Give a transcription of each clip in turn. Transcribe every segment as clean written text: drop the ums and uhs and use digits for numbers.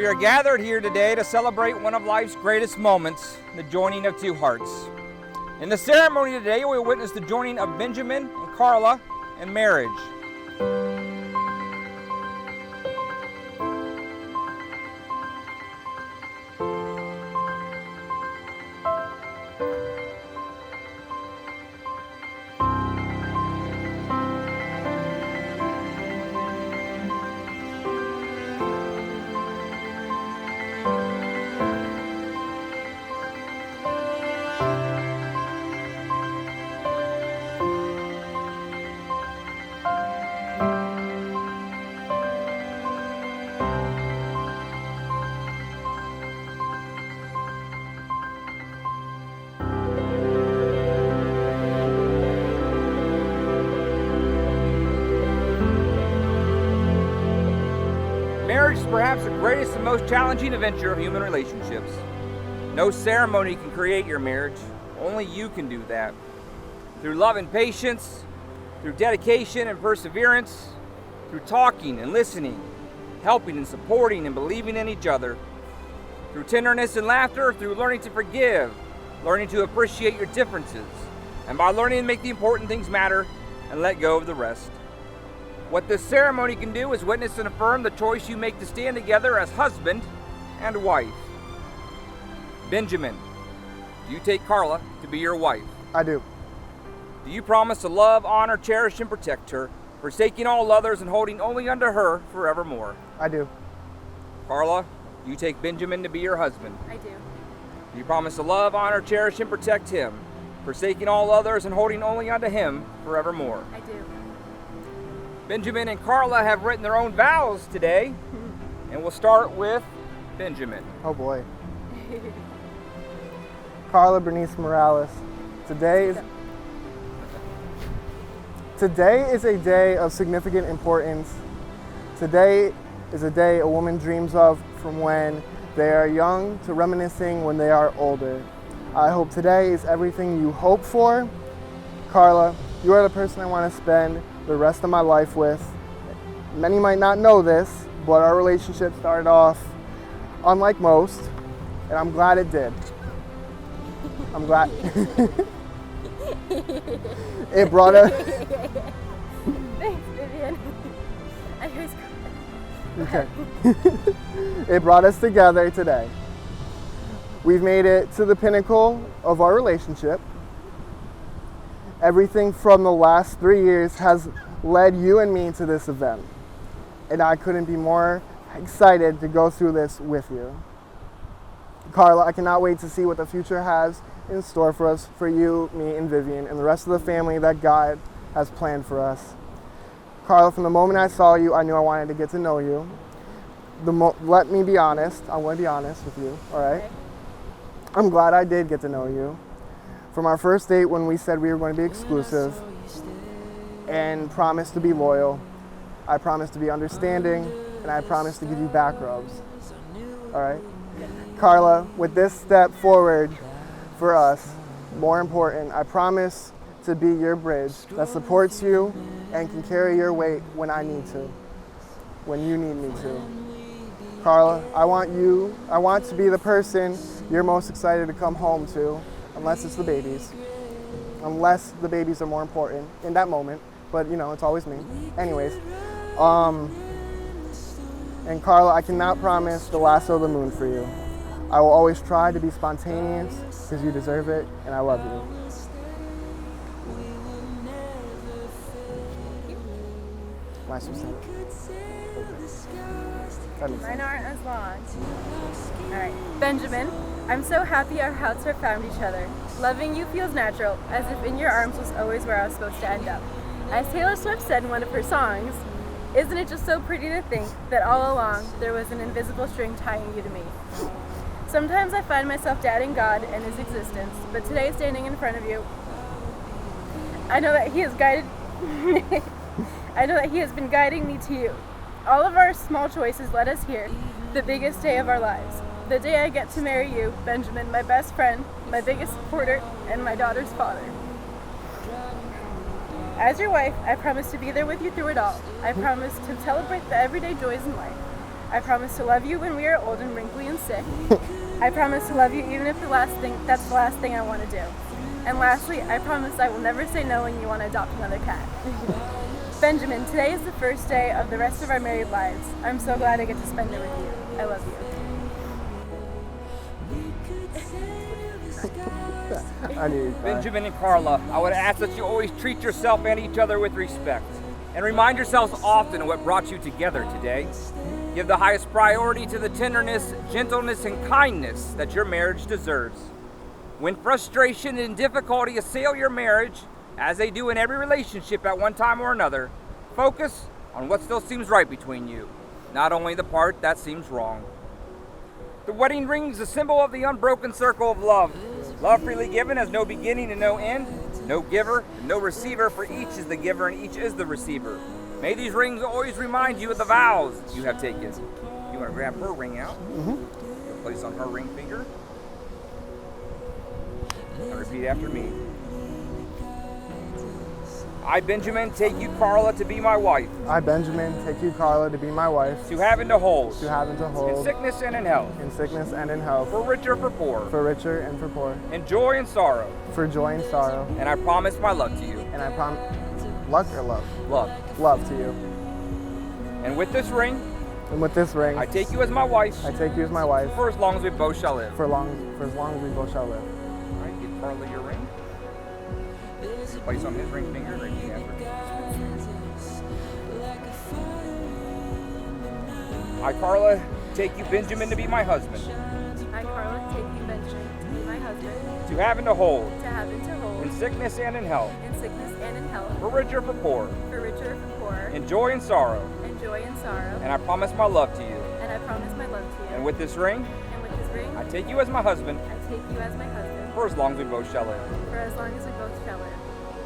We are gathered here today to celebrate one of life's greatest moments, the joining of two hearts. In the ceremony today, we will witness the joining of Benjamin and Carla in marriage. Marriage is perhaps the greatest and most challenging adventure of human relationships. No ceremony can create your marriage. Only you can do that. Through love and patience, through dedication and perseverance, through talking and listening, helping and supporting and believing in each other, through tenderness and laughter, through learning to forgive, learning to appreciate your differences, and by learning to make the important things matter and let go of the rest. What this ceremony can do is witness and affirm the choice you make to stand together as husband and wife. Benjamin, do you take Carla to be your wife? I do. Do you promise to love, honor, cherish, and protect her, forsaking all others and holding only unto her forevermore? I do. Carla, do you take Benjamin to be your husband? I do. Do you promise to love, honor, cherish, and protect him, forsaking all others and holding only unto him forevermore? I do. Benjamin and Carla have written their own vows today, and we'll start with Benjamin. Oh boy. Carla Bernice Morales, today is a day of significant importance. Today is a day a woman dreams of from when they are young to reminiscing when they are older. I hope today is everything you hope for. Carla, you are the person I want to spend the rest of my life with. Many might not know this, but our relationship started off unlike most, and I'm glad it did. I'm glad. It brought us. Thanks, Vivian. I was Okay. It brought us together today. We've made it to the pinnacle of our relationship. Everything from the last 3 years has led you and me to this event. And I couldn't be more excited to go through this with you. Carla, I cannot wait to see what the future has in store for us, for you, me, and Vivian, and the rest of the family that God has planned for us. Carla, from the moment I saw you, I knew I wanted to get to know you. Let me be honest. I want to be honest with you, all right? Okay. I'm glad I did get to know you. From our first date when we said we were going to be exclusive and promised to be loyal, I promised to be understanding, and I promised to give you back rubs. All right? Carla, with this step forward for us, more important, I promise to be your bridge that supports you and can carry your weight when I need to, when you need me to. Carla, I want to be the person you're most excited to come home to, unless it's the babies. Unless the babies are more important in that moment, but you know, it's always me. Anyways, and Carla, I cannot promise the lasso of the moon for you. I will always try to be spontaneous because you deserve it, and I love you. Am I supposed to? Mine aren't as long. Alright. Benjamin, I'm so happy our hearts have found each other. Loving you feels natural, as if in your arms was always where I was supposed to end up. As Taylor Swift said in one of her songs, isn't it just so pretty to think that all along there was an invisible string tying you to me? Sometimes I find myself doubting God and His existence, but today standing in front of you, I know that He has guided I know that He has been guiding me to you. All of our small choices led us here, the biggest day of our lives. The day I get to marry you, Benjamin, my best friend, my biggest supporter, and my daughter's father. As your wife, I promise to be there with you through it all. I promise to celebrate the everyday joys in life. I promise to love you when we are old and wrinkly and sick. I promise to love you even if that's the last thing I want to do. And lastly, I promise I will never say no when you want to adopt another cat. Benjamin, today is the first day of the rest of our married lives. I'm so glad I get to spend it with you. I love you. I knew you'd cry. Benjamin and Carla, I would ask that you always treat yourself and each other with respect. And remind yourselves often of what brought you together today. Give the highest priority to the tenderness, gentleness, and kindness that your marriage deserves. When frustration and difficulty assail your marriage, as they do in every relationship at one time or another, focus on what still seems right between you, not only the part that seems wrong. The wedding ring is a symbol of the unbroken circle of love. Love freely given has no beginning and no end, no giver, and no receiver, for each is the giver and each is the receiver. May these rings always remind you of the vows you have taken. You want to grab her ring out, place on her ring finger, and repeat after me. I, Benjamin, take you, Carla, to be my wife. I, Benjamin, take you, Carla, to be my wife. To have and to hold. To have and to hold. In sickness and in health. In sickness and in health. For richer, for poor. For richer and for poor. In joy and sorrow. For joy and sorrow. And I promise my love to you. And I promise, luck or love? Love. Love to you. And with this ring. And with this ring. I take you as my wife. I take you as my wife. For as long as we both shall live. For as long as we both shall live. All right, give Carla your ring. Place on his ring finger and repeat after me. I, Carla, take you, Benjamin, to be my husband. I, Carla, take you, Benjamin, to be my husband. To have and to hold. To have and to hold. In sickness and in health. In sickness and in health. For richer, for poor. For richer, for poor. In joy and sorrow. In joy and sorrow. And I promise my love to you. And I promise my love to you. And with this ring. And with this ring. I take you as my husband. I take you as my husband. For as long as we both shall live. For as long as we both shall live.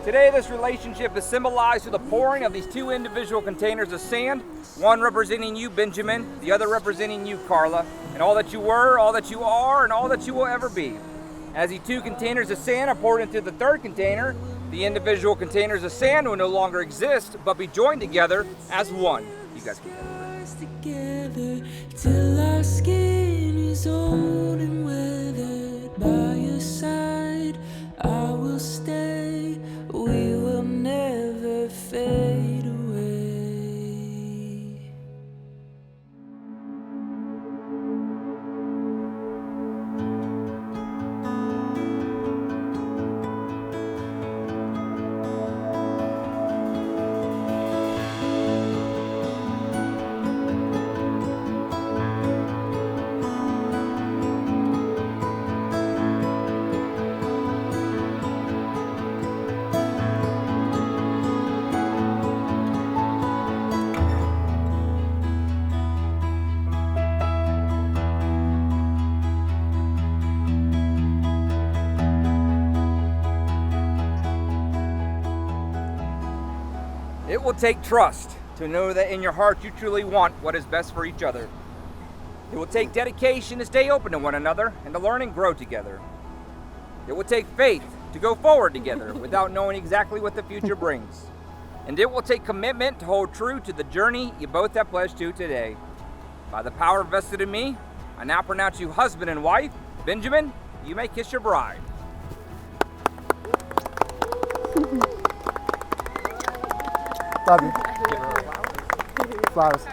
Today, this relationship is symbolized through the pouring of these two individual containers of sand, one representing you, Benjamin, the other representing you, Carla, and all that you were, all that you are, and all that you will ever be. As the two containers of sand are poured into the third container, the individual containers of sand will no longer exist, but be joined together as one. You guys can together till our skin is old and weathered. By your side, I will stay. We will never fade away. It will take trust to know that in your heart you truly want what is best for each other. It will take dedication to stay open to one another and to learn and grow together. It will take faith to go forward together without knowing exactly what the future brings. And it will take commitment to hold true to the journey you both have pledged to today. By the power vested in me, I now pronounce you husband and wife. Benjamin, you may kiss your bride. Love you. Flowers.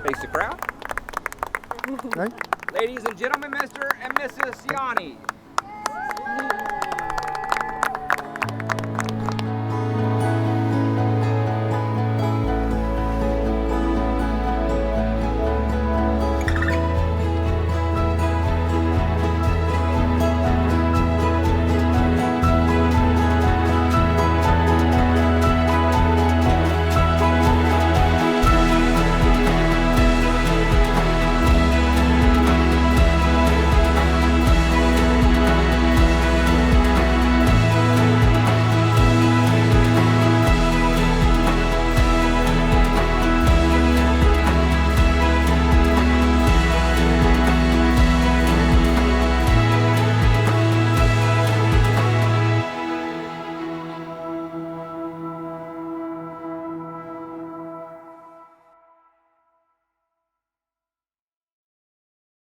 Face the crowd. Right? Ladies and gentlemen, Mr. and Mrs. Yanni.